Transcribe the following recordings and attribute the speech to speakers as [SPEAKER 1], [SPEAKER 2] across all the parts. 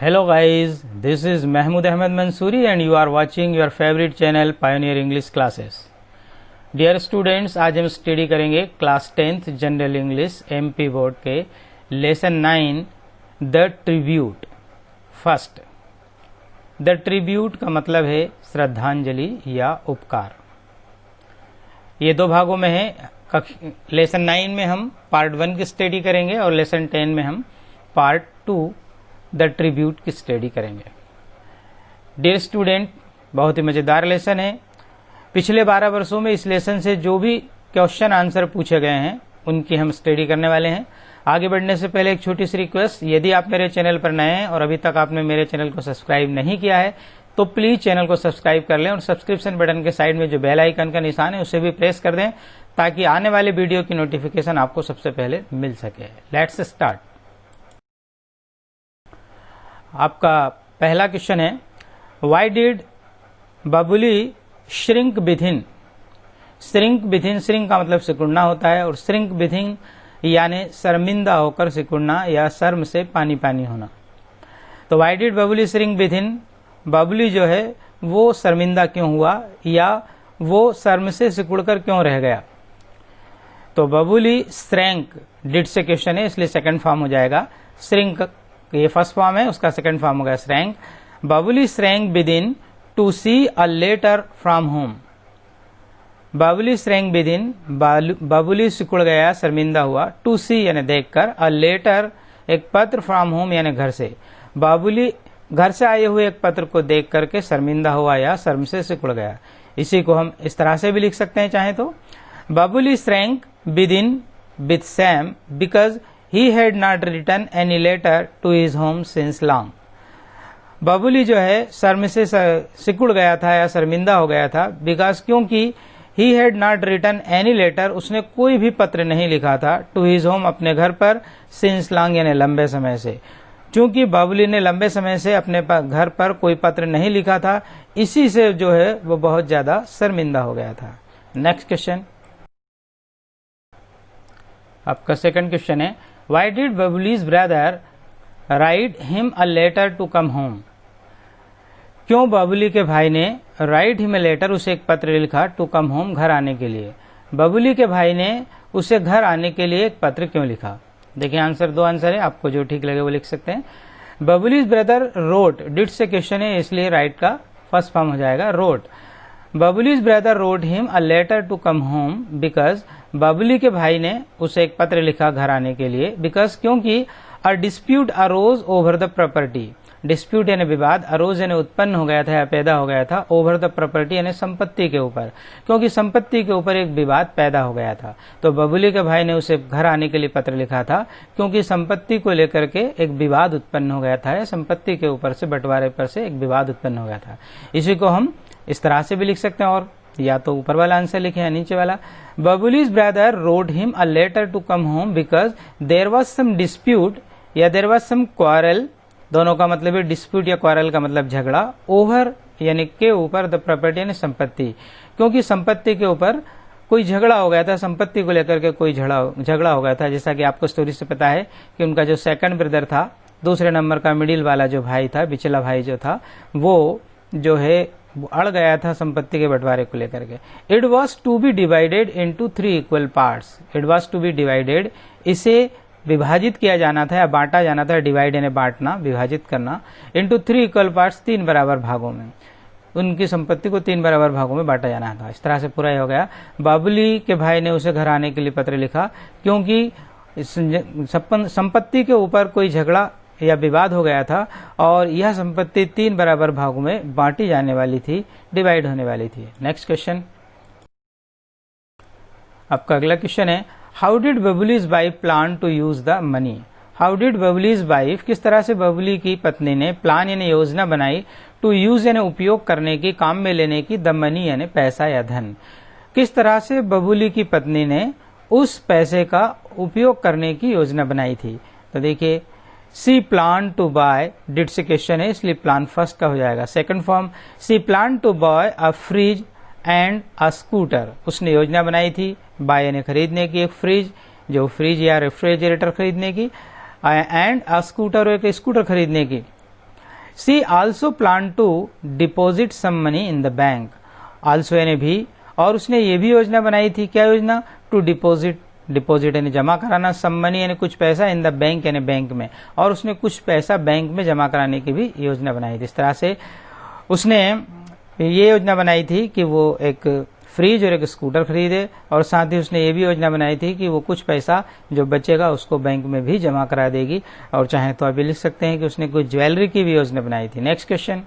[SPEAKER 1] Hello guys, this is Mahmood Ahmed Mansoori and you are watching your favorite channel Pioneer English Classes. Dear students, आज हम study करेंगे class 10th general English MP board के lesson 9 the tribute. First, the tribute का मतलब है श्रद्धांजलि या उपकार। ये दो भागों में है। लेसन 9 में हम पार्ट 1 की स्टडी करेंगे और लेसन 10 में हम पार्ट 2 द ट्रिब्यूट की स्टडी करेंगे। डियर स्टूडेंट, बहुत ही मजेदार लेसन है। पिछले 12 वर्षों में इस लेसन से जो भी क्वेश्चन आंसर पूछे गए हैं उनकी हम स्टडी करने वाले हैं। आगे बढ़ने से पहले एक छोटी सी रिक्वेस्ट, यदि आप मेरे चैनल पर नए हैं और अभी तक आपने मेरे चैनल को सब्सक्राइब नहीं किया है तो प्लीज चैनल को सब्सक्राइब कर लें और सब्सक्रिप्शन बटन के साइड में जो बेल आइकन का निशान है उसे भी प्रेस कर दें ताकि आने वाले वीडियो की नोटिफिकेशन आपको सबसे पहले मिल सके। Let's start. आपका पहला क्वेश्चन है, why did Babuli shrink within. Shrink within, shrink का मतलब सिकुड़ना होता है और श्रिंक विथिन यानी शर्मिंदा होकर सिकुड़ना या शर्म से पानी पानी होना। तो why did Babuli shrink within, Babuli जो है वो शर्मिंदा क्यों हुआ या वो शर्म से सिकुड़कर क्यों रह गया। तो बबुली श्रैंक, डिड से क्वेश्चन है इसलिए सेकंड फॉर्म हो जाएगा। श्रिंक ये फर्स्ट फॉर्म है, उसका सेकंड फॉर्म होगा shrank. Babuli shrank within to see a letter from home. Babuli shrank within, Babuli सिकुड़ गया शर्मिंदा हुआ, टू सी यानी देखकर, अ लेटर एक पत्र, फ्रॉम होम यानी घर से। बबुली घर से आए हुए एक पत्र को देख करके शर्मिंदा हुआ या शर्म से सिकुड़ गया। इसी को हम इस तरह से भी लिख सकते हैं चाहे तो, Babuli shrank within with Sam because he had not written any letter to his home since long। Babuli जो है शर्म से सिकुड़ गया था या शर्मिंदा हो गया था, बिकॉज क्योंकि he had not written any letter, उसने कोई भी पत्र नहीं लिखा था, to his home अपने घर पर, since long यानी लंबे समय से। क्योंकि बबुली ने लंबे समय से अपने घर पर कोई पत्र नहीं लिखा था, इसी से जो है वो बहुत ज्यादा शर्मिंदा हो गया था। नेक्स्ट क्वेश्चन, आपका सेकंड क्वेश्चन है, Why did Babuli's brother write him a letter to come home? क्यों बबुली के भाई ने write him a letter, उसे एक पत्र लिखा, to come home घर आने के लिए। बबुली के भाई ने उसे घर आने के लिए एक पत्र क्यों लिखा। देखिए आंसर, दो आंसर है, आपको जो ठीक लगे वो लिख सकते हैं। बबुलीज ब्रदर रोट, डिड से क्वेश्चन है इसलिए राइट का फर्स्ट फॉर्म हो जाएगा wrote. Babuli's brother wrote him a letter to come home because, Babuli के भाई ने उसे एक पत्र लिखा घर आने के लिए, बिकॉज क्योंकि a dispute arose over the property. Dispute यानी विवाद, अरोज यानी उत्पन्न हो गया था या पैदा हो गया था, ओवर द प्रॉपर्टी यानी संपत्ति के ऊपर, क्योंकि संपत्ति के ऊपर एक विवाद पैदा हो गया था। तो बबुली के भाई ने उसे घर आने के लिए पत्र लिखा था क्योंकि संपत्ति को लेकर के एक विवाद उत्पन्न हो गया था या संपत्ति के ऊपर से, बंटवारे पर से एक विवाद उत्पन्न हो गया था। इसी को हम इस तरह से भी लिख सकते हैं, और या तो ऊपर वाला आंसर लिखे या नीचे वाला। Babuli's brother wrote him a letter to come home because there was some dispute या देयर वॉज सम क्वारल, दोनों का मतलब है डिस्प्यूट या क्वारल का मतलब झगड़ा, ओवर यानी के ऊपर, द प्रॉपर्टी यानी संपत्ति, क्योंकि संपत्ति के ऊपर कोई झगड़ा हो गया था, संपत्ति को लेकर के कोई झगड़ा हो गया था। जैसा कि आपको स्टोरी से पता है कि उनका जो सेकंड ब्रदर था, दूसरे नंबर का मिडिल वाला जो भाई था, पिछला भाई जो था, वो जो है अड़ गया था संपत्ति के बंटवारे को लेकर के। It was to be divided into 3 equal parts. It was to be divided, इसे विभाजित किया जाना था या बांटा जाना था, डिवाइड यानी बांटना, विभाजित करना, इंटू 3 इक्वल पार्ट्स, 3 बराबर भागों में। उनकी संपत्ति को 3 बराबर भागों में बांटा जाना था। इस तरह से पूरा हो गया। बबुली के भाई ने उसे घर आने के लिए पत्र लिखा क्योंकि संपत्ति के ऊपर कोई झगड़ा या विवाद हो गया था और यह संपत्ति 3 बराबर भागों में बांटी जाने वाली थी, डिवाइड होने वाली थी। नेक्स्ट क्वेश्चन, आपका अगला क्वेश्चन है, how did Babuli's wife plan to use the money. How did Babuli's wife, किस तरह से बबुली की पत्नी ने प्लान यानी योजना बनाई, टू यूज यानी उपयोग करने की, काम में लेने की, द मनी यानी पैसा या धन। किस तरह से बबुली की पत्नी ने उस पैसे का उपयोग करने की योजना बनाई थी। तो देखिए, she plan to buy, did से क्वेश्चन है इसलिए प्लान फर्स्ट का हो जाएगा। Second form, she plan to buy a fridge and a scooter. उसने योजना बनाई थी बाय यानी खरीदने की, एक फ्रिज जो फ्रिज या रेफ्रिजरेटर खरीदने की, एंड अ स्कूटर, एक स्कूटर खरीदने की। She also plan to deposit some money in the bank. Also यानी भी, और उसने ये भी योजना बनाई थी, क्या योजना? टू डिपॉजिट, डिपॉजिट यानी जमा कराना, सम मनी यानी कुछ पैसा, इन द बैंक यानी बैंक में, और उसने कुछ पैसा बैंक में जमा कराने की भी योजना बनाई थी। इस तरह से उसने ये योजना बनाई थी कि वो एक फ्रिज और एक स्कूटर खरीदे, और साथ ही उसने ये भी योजना बनाई थी कि वो कुछ पैसा जो बचेगा उसको बैंक में भी जमा करा देगी। और चाहे तो अभी लिख सकते हैं कि उसने कुछ ज्वेलरी की भी योजना बनाई थी। नेक्स्ट क्वेश्चन,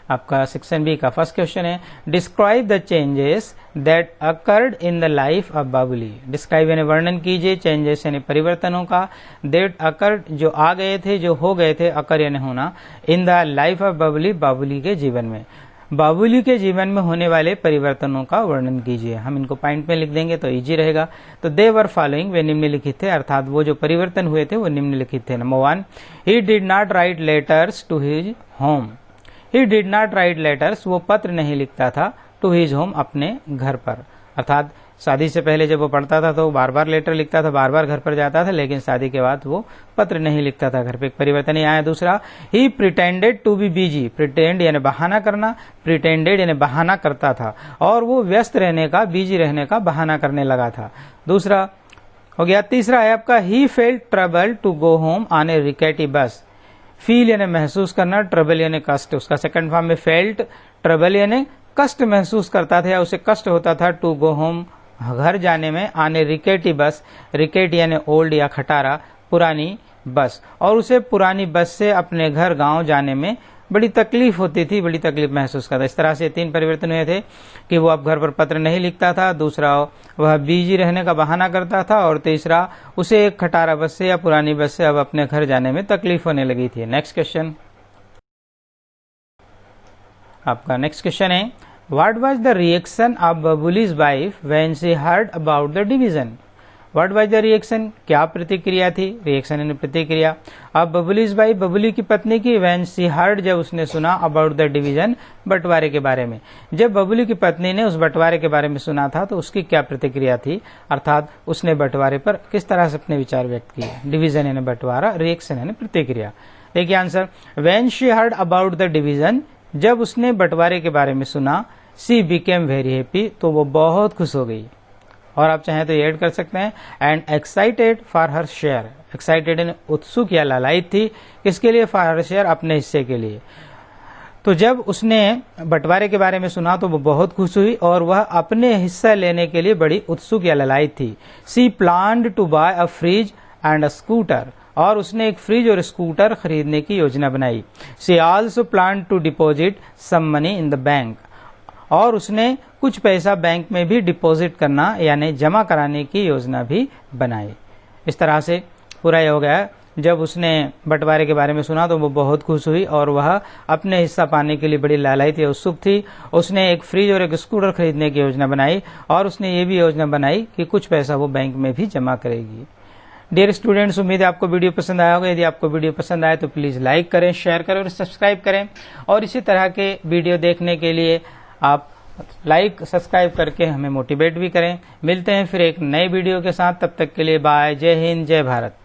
[SPEAKER 1] आपका सेक्शन बी का फर्स्ट क्वेश्चन है, describe the changes that occurred in the life of Babuli. Describe यानी वर्णन कीजिए, चेंजेस यानी परिवर्तनों का, दैट अकर्ड जो आ गए थे, जो हो गए थे, अकर यानी होना, in the life of Babuli, Babuli के जीवन में। बाबुली के जीवन में होने वाले परिवर्तनों का वर्णन कीजिए। हम इनको पॉइंट में लिख देंगे तो इजी रहेगा। तो दे वर फॉलोइंग, वे निम्नलिखित थे, अर्थात वो जो परिवर्तन हुए थे वो निम्नलिखित थे। Number 1, he did not write letters to his home. He did not write letters, वो पत्र नहीं लिखता था, टू हिज होम, अपने घर पर, अर्थात शादी से पहले जब वो पढ़ता था तो बार बार लेटर लिखता था, बार बार घर पर जाता था, लेकिन शादी के बाद वो पत्र नहीं लिखता था घर पे। एक परिवर्तन ही आया। दूसरा, he pretended to be busy. Pretend यानी बहाना करना, प्रिटेंडेड यानी बहाना करता था, और वो व्यस्त रहने का, बिजी रहने का बहाना करने लगा था। दूसरा हो गया। तीसरा है आपका, he felt trouble to go home on a rickety bus. Feel यानी महसूस करना, ट्रबल यानी कष्ट, उसका सेकंड फॉर्म में फेल्ट, ट्रबल यानी कष्ट महसूस करता था या उसे कष्ट होता था, टू गो होम घर जाने में, आने रिकेटी बस, रिकेट यानी ओल्ड या खटारा, पुरानी बस, और उसे पुरानी बस से अपने घर गांव जाने में बड़ी तकलीफ होती थी, बड़ी तकलीफ महसूस करता। इस तरह से 3 परिवर्तन हुए थे कि वो अब घर पर पत्र नहीं लिखता था, दूसरा वह बिजी रहने का बहाना करता था, और तीसरा उसे एक खटारा बस से या पुरानी बस से अब अपने घर जाने में तकलीफ होने लगी थी। नेक्स्ट क्वेश्चन, आपका नेक्स्ट क्वेश्चन है, What was the reaction of Babuli's wife when she heard about the division? What was the reaction? क्या प्रतिक्रिया थी? रिएक्शन यानी प्रतिक्रिया। अब बबुलीज वाइफ, बबुली की पत्नी की, when she heard, जब उसने सुना, about the division, बंटवारे के बारे में। जब बबुली की पत्नी ने उस बंटवारे के बारे में सुना था तो उसकी क्या प्रतिक्रिया थी, अर्थात उसने बंटवारे पर किस तरह से अपने विचार व्यक्त किए। डिवीजन यानी बंटवारा, रिएक्शन यानी प्रतिक्रिया। देखिए answer, when she heard about the division, जब उसने बंटवारे के बारे में सुना, सी बिकेम वेरी हैप्पी, तो वो बहुत खुश हो गई। और आप चाहें तो ये ऐड कर सकते हैं, and excited for her share. Excited यानी उत्सुक या लालायित थी, किसके लिए? फॉर हर शेयर, अपने हिस्से के लिए। तो जब उसने बंटवारे के बारे में सुना तो वो बहुत खुश हुई और वह अपने हिस्सा लेने के लिए बड़ी उत्सुक या लालायित थी। She planned to buy a fridge and a scooter, और उसने एक फ्रिज और स्कूटर खरीदने की योजना बनाई। She also plan to deposit some money in the bank, और उसने कुछ पैसा बैंक में भी डिपॉजिट करना यानी जमा कराने की योजना भी बनाई। इस तरह से पूरा ये हो गया। जब उसने बंटवारे के बारे में सुना तो वो बहुत खुश हुई और वह अपने हिस्सा पाने के लिए बड़ी लालायित या उत्सुक थी। उसने एक फ्रिज और एक स्कूटर खरीदने की योजना बनाई, और उसने ये भी योजना बनाई कि कुछ पैसा वो बैंक में भी जमा करेगी। डियर स्टूडेंट्स, उम्मीद है आपको वीडियो पसंद आया होगा। यदि आपको वीडियो पसंद आए तो प्लीज लाइक करें, शेयर करें और सब्सक्राइब करें। और इसी तरह के वीडियो देखने के लिए आप लाइक सब्सक्राइब करके हमें मोटिवेट भी करें। मिलते हैं फिर एक नए वीडियो के साथ, तब तक के लिए बाय। जय हिंद, जय भारत।